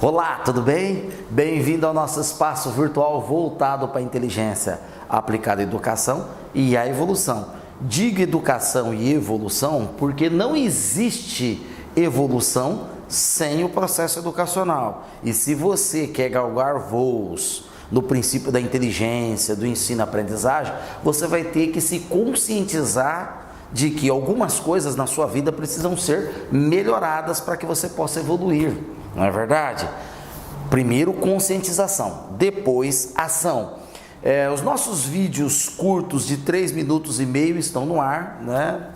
Olá, tudo bem? Bem-vindo ao nosso espaço virtual voltado para a inteligência aplicada à educação e à evolução. Digo educação e evolução porque não existe evolução sem o processo educacional. E se você quer galgar voos no princípio da inteligência, do ensino-aprendizagem, você vai ter que se conscientizar de que algumas coisas na sua vida precisam ser melhoradas para que você possa evoluir, não é verdade? Primeiro, conscientização, depois, ação. Os nossos vídeos curtos de 3 minutos e meio estão no ar, né?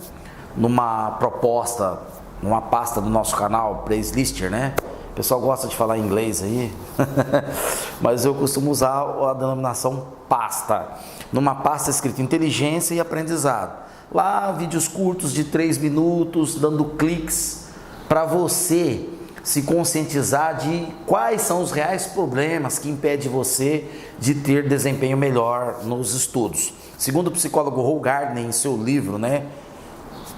Numa proposta, numa pasta do nosso canal, Playlist, né? O pessoal gosta de falar inglês aí, mas eu costumo usar a denominação pasta. Numa pasta escrita inteligência e aprendizado. Lá, vídeos curtos de 3 minutos, dando cliques para você se conscientizar de quais são os reais problemas que impedem você de ter desempenho melhor nos estudos. Segundo o psicólogo Hal Gardner, em seu livro, né,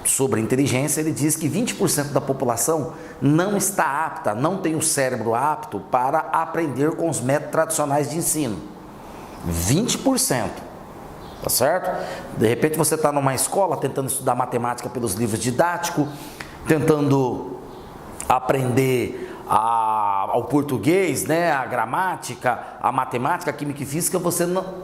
sobre inteligência, ele diz que 20% da população não está apta, não tem o cérebro apto para aprender com os métodos tradicionais de ensino. 20%. Tá certo? De repente você está numa escola tentando estudar matemática pelos livros didáticos, tentando aprender ao português, né, a gramática, a matemática, a química e física.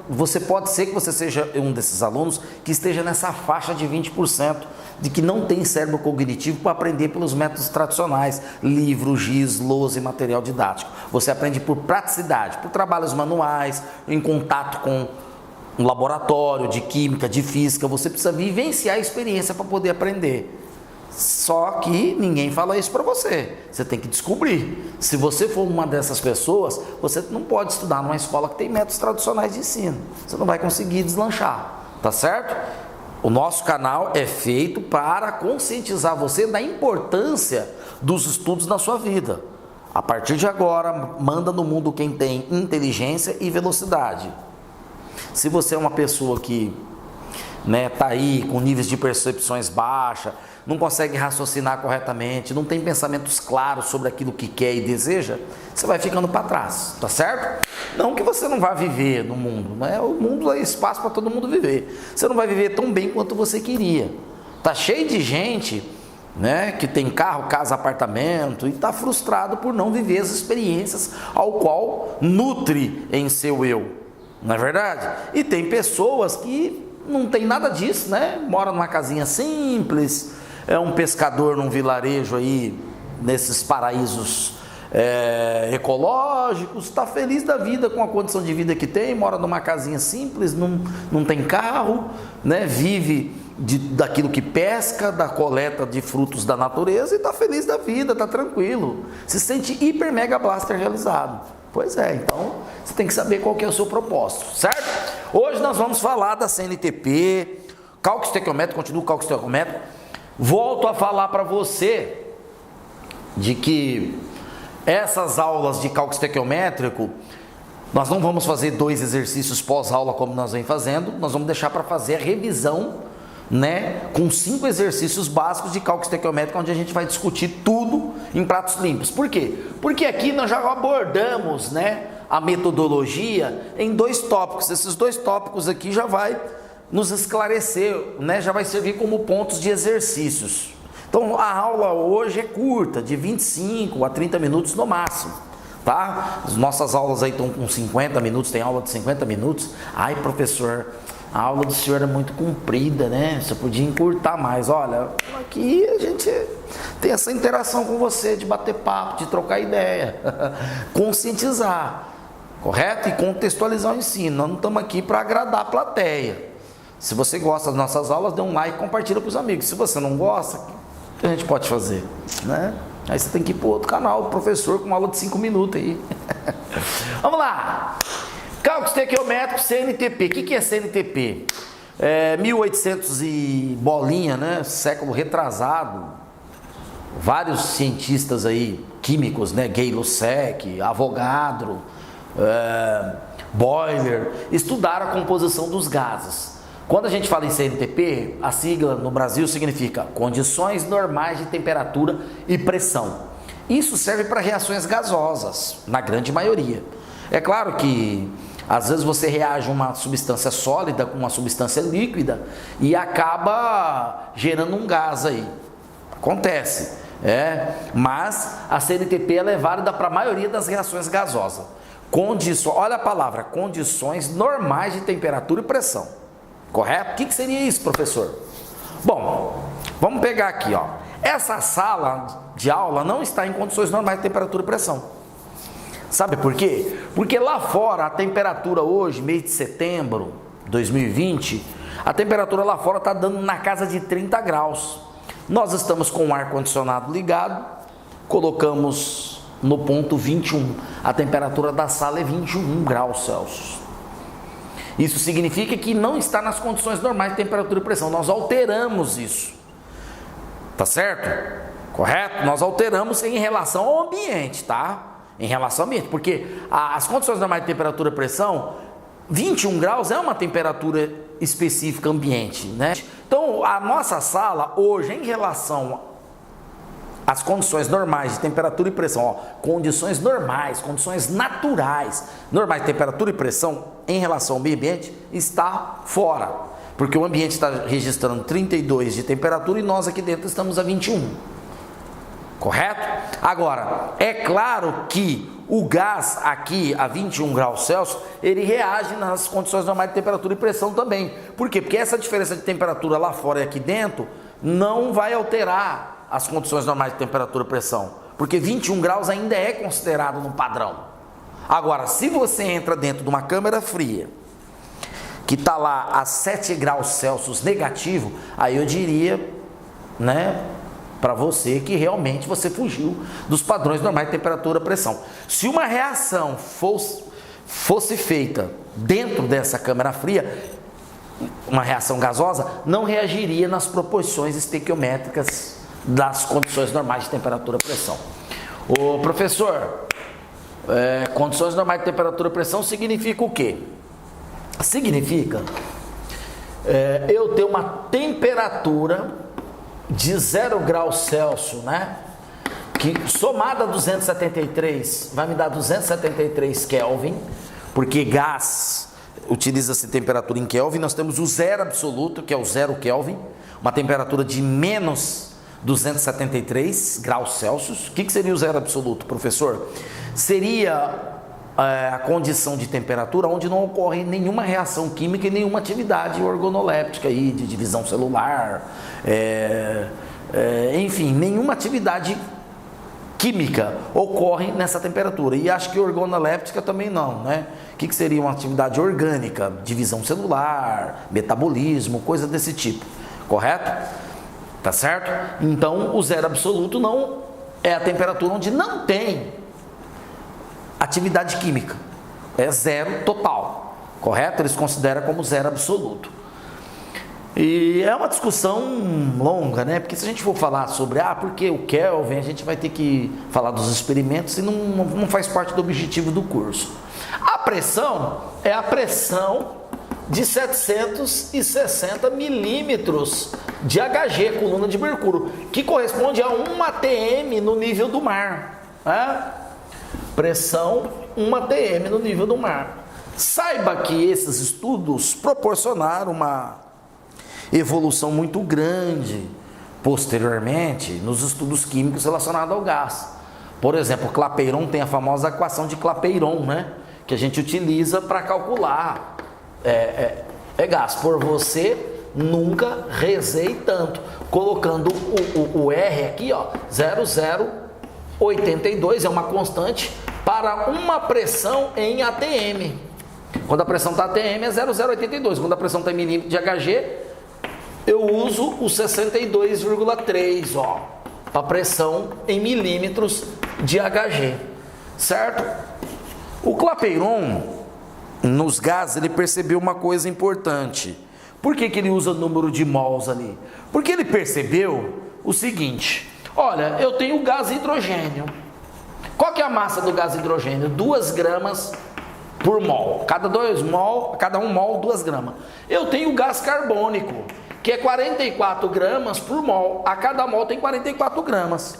Você pode ser que você seja um desses alunos que esteja nessa faixa de 20%, de que não tem cérebro cognitivo para aprender pelos métodos tradicionais, livro, giz, lousa e material didático. Você aprende por praticidade, por trabalhos manuais, em contato com um laboratório de química, de física. Você precisa vivenciar a experiência para poder aprender. Só que ninguém fala isso para você. Você tem que descobrir. Se você for uma dessas pessoas, você não pode estudar numa escola que tem métodos tradicionais de ensino. Você não vai conseguir deslanchar, tá certo? O nosso canal é feito para conscientizar você da importância dos estudos na sua vida. A partir de agora, manda no mundo quem tem inteligência e velocidade. Se você é uma pessoa que tá aí com níveis de percepções baixas, não consegue raciocinar corretamente, não tem pensamentos claros sobre aquilo que quer e deseja, você vai ficando para trás, tá certo? Não que você não vá viver no mundo, né? O mundo é espaço para todo mundo viver. Você não vai viver tão bem quanto você queria. Tá cheio de gente, né, que tem carro, casa, apartamento e está frustrado por não viver as experiências ao qual nutre em seu eu. Não é verdade? E tem pessoas que não tem nada disso, né? Mora numa casinha simples, é um pescador num vilarejo aí, nesses paraísos ecológicos, está feliz da vida com a condição de vida que tem, mora numa casinha simples, não tem carro, né? Vive daquilo que pesca, da coleta de frutos da natureza e está feliz da vida, está tranquilo, se sente hiper mega blaster realizado. Pois é, então você tem que saber qual que é o seu propósito, certo? Hoje nós vamos falar da CNTP, cálculo estequiométrico, continua o cálculo estequiométrico. Volto a falar para você de que essas aulas de cálculo estequiométrico, nós não vamos fazer 2 exercícios pós-aula como nós vem fazendo, nós vamos deixar para fazer a revisão, né, com 5 exercícios básicos de cálculo estequiométrico, onde a gente vai discutir tudo em pratos limpos. Por quê? Porque aqui nós já abordamos, né, a metodologia em 2 tópicos. Esses 2 tópicos aqui já vai nos esclarecer, né, já vai servir como pontos de exercícios. Então a aula hoje é curta, de 25 a 30 minutos no máximo, tá? As nossas aulas aí estão com 50 minutos, tem aula de 50 minutos. Ai, professor, a aula do senhor é muito comprida, né? Você podia encurtar mais. Olha, aqui a gente tem essa interação com você, de bater papo, de trocar ideia, conscientizar, correto? E contextualizar o ensino. Nós não estamos aqui para agradar a plateia. Se você gosta das nossas aulas, dê um like e compartilha com os amigos. Se você não gosta, o que a gente pode fazer, né? Aí você tem que ir para o outro canal, o professor com uma aula de 5 minutos aí. Vamos lá! Cálculo estequiométrico, CNTP. O que é CNTP? 1800 e bolinha, né? Século retrasado. Vários cientistas aí, químicos, né? Gay-Lussac, Avogadro, Boiler, estudaram a composição dos gases. Quando a gente fala em CNTP, a sigla no Brasil significa Condições Normais de Temperatura e Pressão. Isso serve para reações gasosas, na grande maioria. É claro que às vezes você reage uma substância sólida com uma substância líquida e acaba gerando um gás aí. Acontece, mas a CNTP ela é válida para a maioria das reações gasosas. Olha a palavra, condições normais de temperatura e pressão. Correto? O que seria isso, professor? Bom, vamos pegar aqui, ó. Essa sala de aula não está em condições normais de temperatura e pressão. Sabe por quê? Porque lá fora a temperatura hoje, mês de setembro de 2020, a temperatura lá fora está dando na casa de 30 graus. Nós estamos com o ar-condicionado ligado, colocamos no ponto 21. A temperatura da sala é 21 graus Celsius. Isso significa que não está nas condições normais de temperatura e pressão. Nós alteramos isso. Tá certo? Correto? Nós alteramos em relação ao ambiente, tá? Em relação ao ambiente, porque as condições normais de temperatura e pressão, 21 graus é uma temperatura específica ambiente, né? Então, a nossa sala hoje, em relação às condições normais de temperatura e pressão, ó, condições normais, condições naturais, normais de temperatura e pressão, em relação ao meio ambiente, está fora. Porque o ambiente está registrando 32 de temperatura e nós aqui dentro estamos a 21. Correto? Agora, é claro que o gás aqui a 21 graus Celsius, ele reage nas condições normais de temperatura e pressão também. Por quê? Porque essa diferença de temperatura lá fora e aqui dentro não vai alterar as condições normais de temperatura e pressão. Porque 21 graus ainda é considerado no padrão. Agora, se você entra dentro de uma câmara fria, que está lá a 7 graus Celsius negativo, aí eu diria, né, para você que realmente você fugiu dos padrões normais de temperatura e pressão. Se uma reação fosse feita dentro dessa câmara fria, uma reação gasosa, não reagiria nas proporções estequiométricas das condições normais de temperatura e pressão. Ô professor, condições normais de temperatura e pressão significa o quê? Significa eu ter uma temperatura de 0 graus Celsius, né? Que somada a 273 vai me dar 273 Kelvin, porque gás utiliza-se temperatura em Kelvin. Nós temos o zero absoluto, que é o 0 Kelvin, uma temperatura de menos 273 graus Celsius. O que seria o zero absoluto, professor? Seria a condição de temperatura onde não ocorre nenhuma reação química e nenhuma atividade organoléptica aí, de divisão celular, enfim, nenhuma atividade química ocorre nessa temperatura. E acho que organoléptica também não, né? O que seria uma atividade orgânica? Divisão celular, metabolismo, coisa desse tipo, correto? Tá certo? Então, o zero absoluto não é a temperatura onde não tem atividade química, é zero total, correto? Eles consideram como zero absoluto. E é uma discussão longa, né? Porque se a gente for falar sobre, porque o Kelvin, a gente vai ter que falar dos experimentos e não faz parte do objetivo do curso. A pressão é a pressão de 760 milímetros de Hg, coluna de mercúrio, que corresponde a 1 atm no nível do mar, né? Pressão 1 atm no nível do mar. Saiba que esses estudos proporcionaram uma evolução muito grande posteriormente nos estudos químicos relacionados ao gás. Por exemplo, Clapeyron tem a famosa equação de Clapeyron, né? Que a gente utiliza para calcular gás. Por você, nunca rezei tanto. Colocando o R aqui, ó, 0,082, é uma constante para uma pressão em atm. Quando a pressão está atm é 0,082. Quando a pressão está em milímetro de Hg, eu uso o 62,3, ó, para pressão em milímetros de Hg, certo? O Clapeyron, nos gases, ele percebeu uma coisa importante. Por que ele usa o número de mols ali? Porque ele percebeu o seguinte: olha, eu tenho o gás hidrogênio. Qual que é a massa do gás hidrogênio? 2 gramas por mol. Cada 1 mol, 2 gramas. Eu tenho o gás carbônico, que é 44 gramas por mol. A cada mol tem 44 gramas.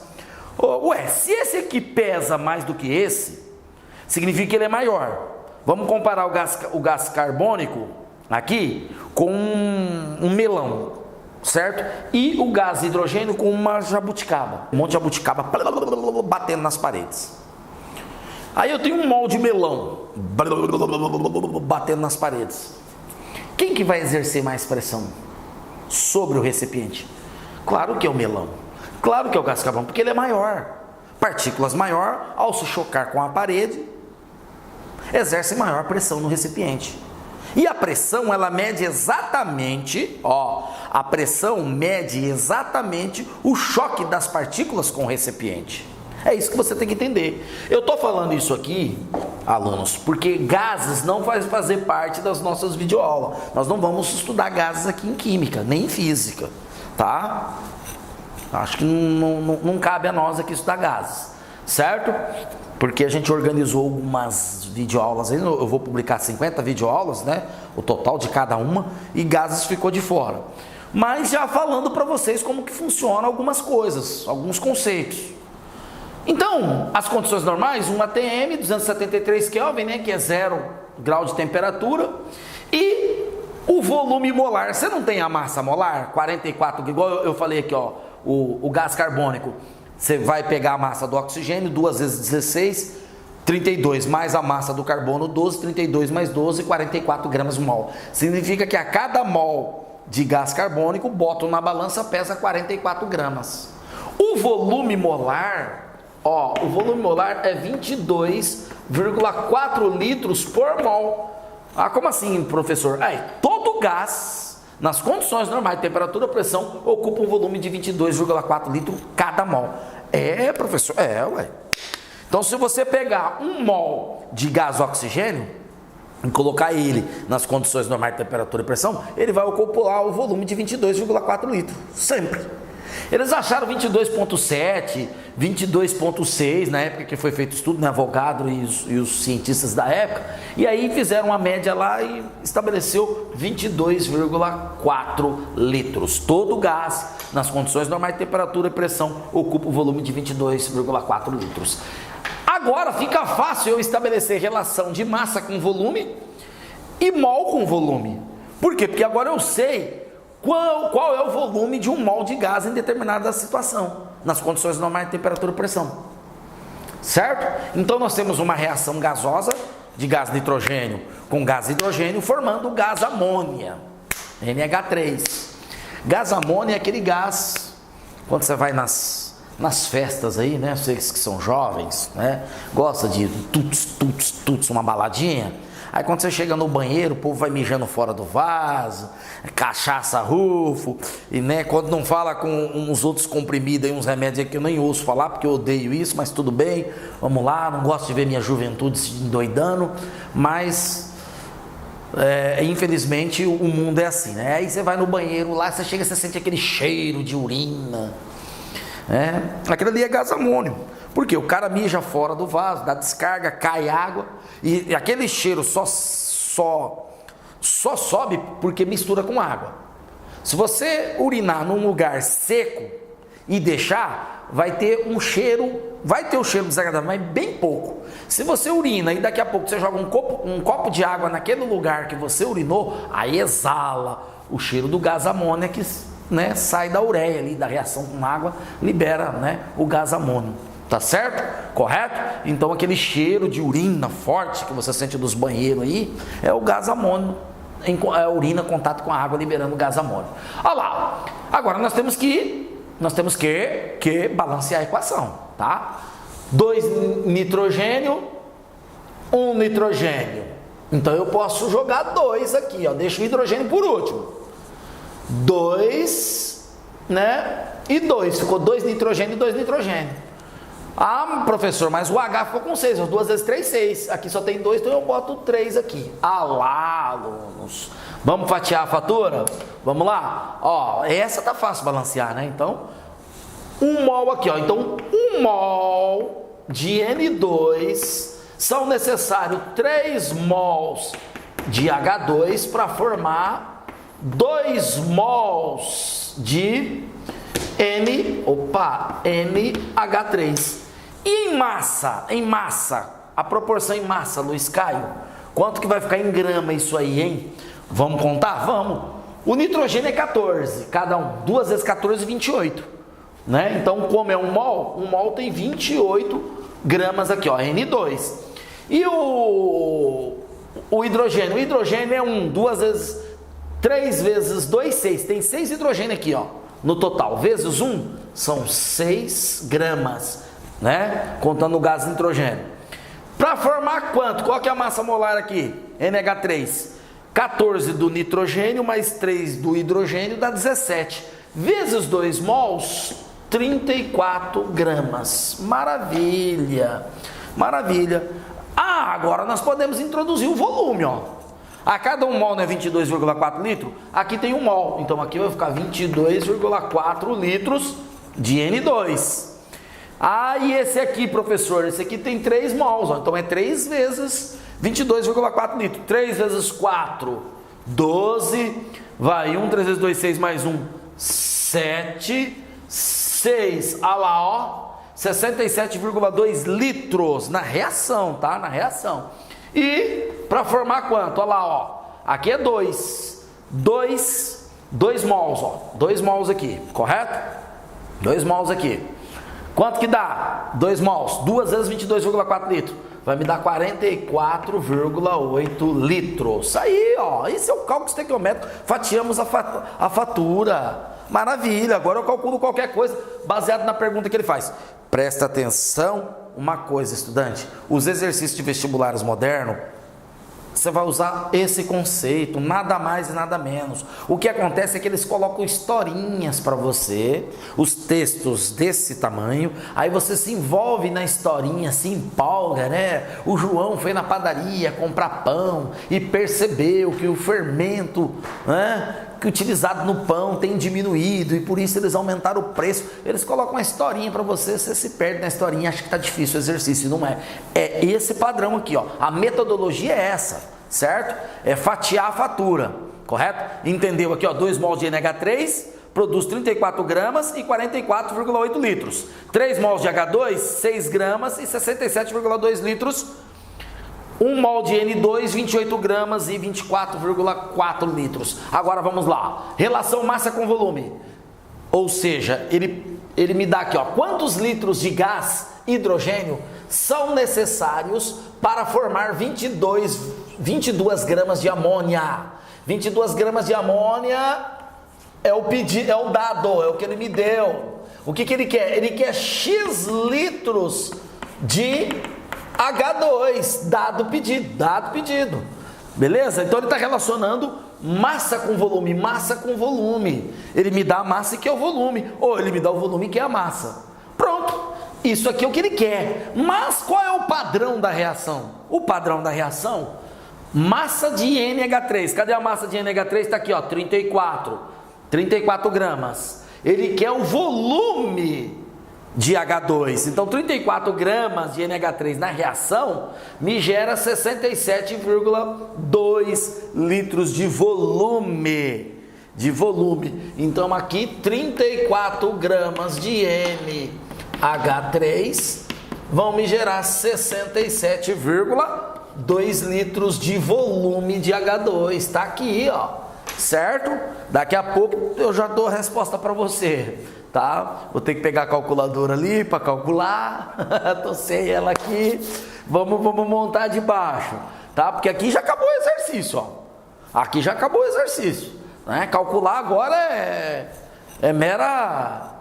Ué, se esse aqui pesa mais do que esse, significa que ele é maior. Vamos comparar o gás carbônico aqui com um melão, certo? E o gás hidrogênio com uma jabuticaba. Um monte de jabuticaba batendo nas paredes. Aí eu tenho um molde de melão batendo nas paredes. Quem que vai exercer mais pressão sobre o recipiente? Claro que é o melão. Claro que é o gás carbônico, porque ele é maior. Partículas maior, ao se chocar com a parede, exerce maior pressão no recipiente. E a pressão, ela mede exatamente, a pressão mede exatamente o choque das partículas com o recipiente. É isso que você tem que entender. Eu estou falando isso aqui, alunos, porque gases não vai fazer parte das nossas videoaulas. Nós não vamos estudar gases aqui em química, nem em física, tá? Acho que não cabe a nós aqui estudar gases, certo? Porque a gente organizou algumas videoaulas, eu vou publicar 50 videoaulas, né? O total de cada uma, e gases ficou de fora. Mas já falando para vocês como que funciona algumas coisas, alguns conceitos. Então, as condições normais, 1 atm, 273 Kelvin, né? Que é 0 grau de temperatura, e o volume molar. Você não tem a massa molar? 44, igual eu falei aqui, o gás carbônico. Você vai pegar a massa do oxigênio, 2 vezes 16, 32, mais a massa do carbono, 12, 32 mais 12, 44 gramas mol. Significa que a cada mol de gás carbônico, botam na balança, pesa 44 gramas. O volume molar, é 22,4 litros por mol. Ah, como assim, professor? Todo gás, nas condições normais de temperatura e pressão, ocupa um volume de 22,4 litros cada mol. É, professor? Ué. Então, se você pegar um mol de gás oxigênio e colocar ele nas condições normais de temperatura e pressão, ele vai ocupar o volume de 22,4 litros, sempre. Eles acharam 22,7, 22,6 na época que foi feito o estudo, né, Avogadro e os cientistas da época, e aí fizeram uma média lá e estabeleceu 22,4 litros. Todo gás, nas condições normais de temperatura e pressão, ocupa o volume de 22,4 litros. Agora fica fácil eu estabelecer relação de massa com volume e mol com volume. Por quê? Porque agora eu sei qual é o volume de um mol de gás em determinada situação, nas condições normais de temperatura e pressão, certo? Então nós temos uma reação gasosa de gás nitrogênio com gás hidrogênio, formando o gás amônia, NH3. Gás amônia é aquele gás, quando você vai nas festas aí, né, vocês que são jovens, né, gosta de tuts, uma baladinha. Aí quando você chega no banheiro, o povo vai mijando fora do vaso, cachaça, rufo, e né, quando não fala com uns outros comprimidos aí, uns remédios que eu nem ouço falar, porque eu odeio isso, mas tudo bem, vamos lá, não gosto de ver minha juventude se endoidando, mas infelizmente o mundo é assim, né? Aí você vai no banheiro lá, você chega, você sente aquele cheiro de urina, aquilo ali é gás amônio. Porque o cara mija fora do vaso, dá descarga, cai água, e aquele cheiro só sobe porque mistura com água. Se você urinar num lugar seco e deixar, vai ter um cheiro desagradável, mas bem pouco. Se você urina e daqui a pouco você joga um copo de água naquele lugar que você urinou, aí exala o cheiro do gás amônia que, né, sai da ureia ali, da reação com água, libera, né, o gás amônio. Tá certo? Correto? Então aquele cheiro de urina forte que você sente dos banheiros aí, é o gás amônio, a urina em contato com a água liberando gás amônio. Olha lá, agora nós temos que balancear a equação, tá? 2 nitrogênio, 1 nitrogênio. Então eu posso jogar 2 aqui, deixa o hidrogênio por último. 2, né? E 2, ficou 2 nitrogênio e 2 nitrogênio. Ah, professor, mas o H ficou com 6, 2 vezes 3, 6. Aqui só tem 2, então eu boto 3 aqui. Ah lá, alunos. Vamos fatiar a fatura? Vamos lá? Essa tá fácil balancear, né? Então, 1 mol aqui, Então, 1 mol de N2 são necessários 3 mols de H2 para formar 2 mols de NH3. E em massa, a proporção em massa, Luiz Caio, quanto que vai ficar em grama isso aí, hein? Vamos contar? Vamos. O nitrogênio é 14, cada um, 2 vezes 14, 28, né? Então, como é um mol tem 28 gramas aqui, ó, N2. E o hidrogênio? O hidrogênio é 3 vezes 2, 6. Tem 6 hidrogênio aqui, ó, no total. Vezes 1, são 6 gramas, né? Contando o gás nitrogênio. Para formar quanto? Qual que é a massa molar aqui? NH3. 14 do nitrogênio mais 3 do hidrogênio dá 17. Vezes 2 mols, 34 gramas. Maravilha, maravilha. Ah, agora nós podemos introduzir o volume, ó. A cada 1 mol não é 22,4 litros? Aqui tem 1 mol, então aqui vai ficar 22,4 litros de N2. Ah, e esse aqui, professor, esse aqui tem 3 mols, ó, então é 3 vezes 22,4 litros. 3 vezes 4, 12, vai, 3 vezes 2, 6 mais 1, 7, 6, olha lá, ó, 67,2 litros na reação, tá? Na reação. E para formar quanto? Olha lá, ó, aqui é 2 mols, ó, 2 mols aqui, correto? 2 mols aqui. Quanto que dá? 2 mols, 2 vezes 22,4 litros. Vai me dar 44,8 litros. Isso aí, ó. Esse é o cálculo estequiométrico. Fatiamos a fatura. Maravilha. Agora eu calculo qualquer coisa baseado na pergunta que ele faz. Presta atenção uma coisa, estudante. Os exercícios de vestibulares modernos, você vai usar esse conceito, nada mais e nada menos. O que acontece é que eles colocam historinhas para você, os textos desse tamanho, aí você se envolve na historinha, se empolga, né? O João foi na padaria comprar pão e percebeu que o fermento, né, que utilizado no pão tem diminuído e por isso eles aumentaram o preço. Eles colocam uma historinha para você, você se perde na historinha, acha que está difícil o exercício, não é. É esse padrão aqui, ó. A metodologia é essa, certo? É fatiar a fatura, correto? Entendeu aqui, ó, 2 mols de NH3 produz 34 gramas e 44,8 litros. 3 mols de H2, 6 gramas e 67,2 litros. 1 mol de N2, 28 gramas e 24,4 litros. Agora vamos lá. Relação massa com volume. Ou seja, ele me dá aqui, ó, quantos litros de gás hidrogênio são necessários para formar 22 gramas de amônia. 22 gramas de amônia é o pedido, é o dado, é o que ele me deu. O que ele quer? Ele quer X litros de H2, dado pedido, beleza? Então ele está relacionando massa com volume, ele me dá a massa que é o volume, ou ele me dá o volume que é a massa, pronto, isso aqui é o que ele quer. Mas qual é o padrão da reação? O padrão da reação, massa de NH3, cadê a massa de NH3? Está aqui, ó, 34 gramas, ele quer o volume de H2, então 34 gramas de NH3 na reação me gera 67,2 litros de volume, então aqui 34 gramas de NH3 vão me gerar 67,2 litros de volume de H2, tá aqui, ó, certo? Daqui a pouco eu já dou a resposta para você. Tá? Vou ter que pegar a calculadora ali para calcular. Tô sem ela aqui. Vamos montar de baixo, tá? Porque aqui já acabou o exercício, ó. Aqui já acabou o exercício, né? Calcular agora é mera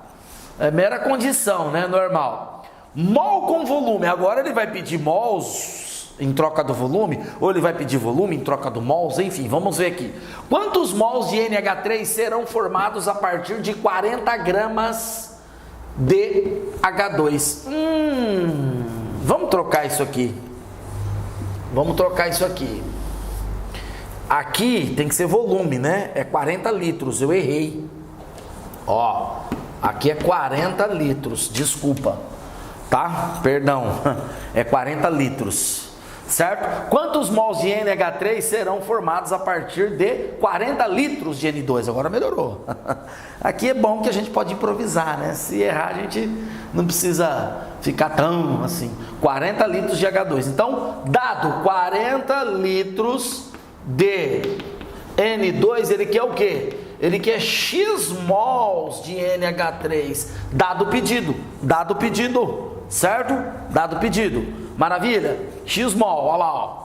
condição, né? Normal. Mol com volume. Agora ele vai pedir mols em troca do volume, ou ele vai pedir volume em troca do mols, enfim, vamos ver aqui. Quantos mols de NH3 serão formados a partir de 40 gramas de H2? Vamos trocar isso aqui. Aqui tem que ser volume, né? É 40 litros, eu errei. Ó, aqui é 40 litros, desculpa, tá? Perdão, é 40 litros. certo? Quantos mols de NH3 serão formados a partir de 40 litros de N2? Agora melhorou. Aqui é bom que a gente pode improvisar, né? Se errar, a gente não precisa ficar tão assim. 40 litros de H2. Então, dado 40 litros de N2, ele quer o quê? Ele quer X mols de NH3, dado o pedido, certo? Dado o pedido, maravilha? X mol, olha lá, ó.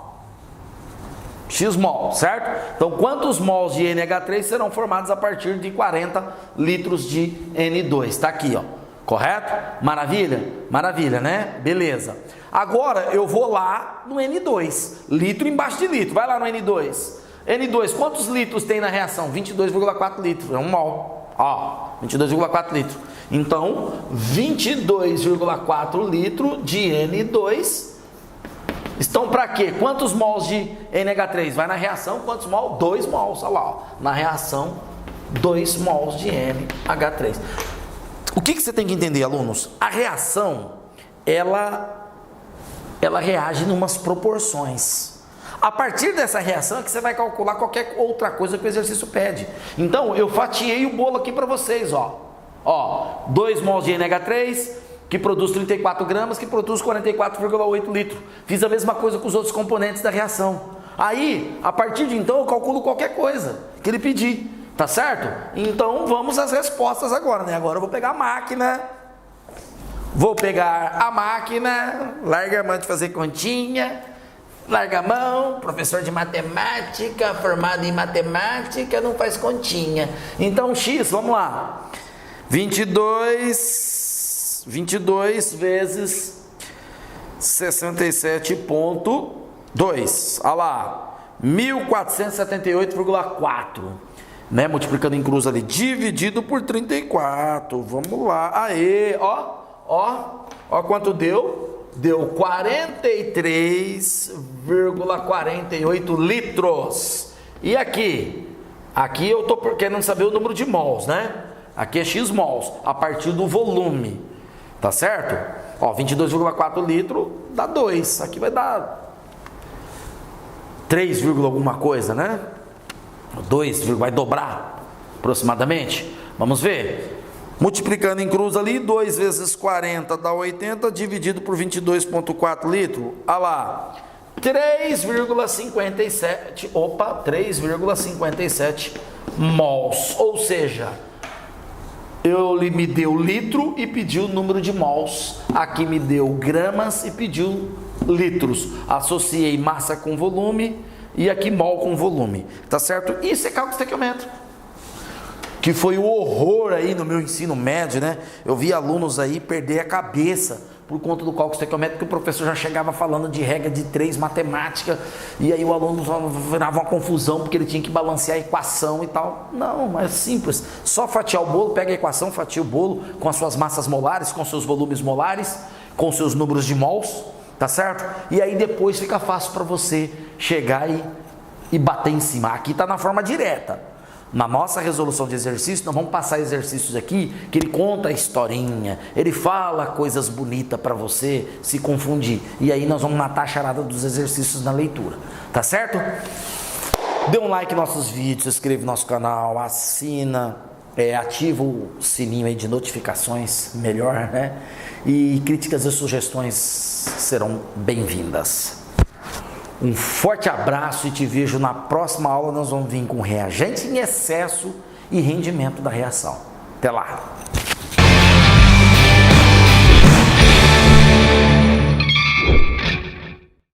X mol, certo? Então, quantos mols de NH3 serão formados a partir de 40 litros de N2? Está aqui, ó, correto? Maravilha? Maravilha, né? Beleza. Agora, eu vou lá no N2, litro embaixo de litro, vai lá no N2. N2, quantos litros tem na reação? 22,4 litros, é um mol, ó, 22,4 litros. Então, 22,4 litros de N2 estão para quê? Quantos mols de NH3? Vai na reação, quantos mols? 2 mols, olha lá, ó. Na reação, 2 mols de NH3. O que você tem que entender, alunos? A reação, ela reage em umas proporções. A partir dessa reação é que você vai calcular qualquer outra coisa que o exercício pede. Então, eu fatiei o bolo aqui para vocês, ó. Ó, 2 mols de NH3, que produz 34 gramas, que produz 44,8 litros. Fiz a mesma coisa com os outros componentes da reação. Aí, a partir de então, eu calculo qualquer coisa que ele pedir, tá certo? Então, vamos às respostas agora, né? Agora eu vou pegar a máquina. Larga a mão de fazer continha. Larga a mão, professor de matemática, formado em matemática, não faz continha. Então, X, vamos lá. 22 vezes 67,2. Olha lá, 1478,4. Né? Multiplicando em cruz ali, dividido por 34. Vamos lá. Aê, ó quanto deu. Deu 43,48 litros. E aqui? Aqui eu estou querendo saber o número de mols, né? Aqui é X mols, a partir do volume. Tá certo? Ó, 22,4 litros dá 2. Aqui vai dar 3, alguma coisa, né? 2, vai dobrar aproximadamente. Vamos ver. Multiplicando em cruz ali, 2 vezes 40 dá 80, dividido por 22,4 litros. Olha lá, 3,57 mols. Ou seja, ele me deu litro e pediu o número de mols. Aqui me deu gramas e pediu litros. Associei massa com volume e aqui mol com volume. Tá certo? Isso é cálculo estequiométrico, que foi o horror aí no meu ensino médio, né? Eu vi alunos aí perder a cabeça por conta do cálculo estequiométrico, que o professor já chegava falando de regra de 3 matemática, e aí o aluno virava uma confusão, porque ele tinha que balancear a equação e tal. Não, é simples, só fatiar o bolo, pega a equação, fatia o bolo com as suas massas molares, com seus volumes molares, com seus números de mols, tá certo? E aí depois fica fácil para você chegar e bater em cima. Aqui está na forma direta. Na nossa resolução de exercício, nós vamos passar exercícios aqui que ele conta a historinha, ele fala coisas bonitas para você se confundir. E aí nós vamos matar a charada dos exercícios na leitura, tá certo? Dê um like nos nossos vídeos, se inscreve no nosso canal, assina, ativa o sininho aí de notificações, melhor, né? E críticas e sugestões serão bem-vindas. Um forte abraço e te vejo na próxima aula. Nós vamos vir com reagente em excesso e rendimento da reação. Até lá!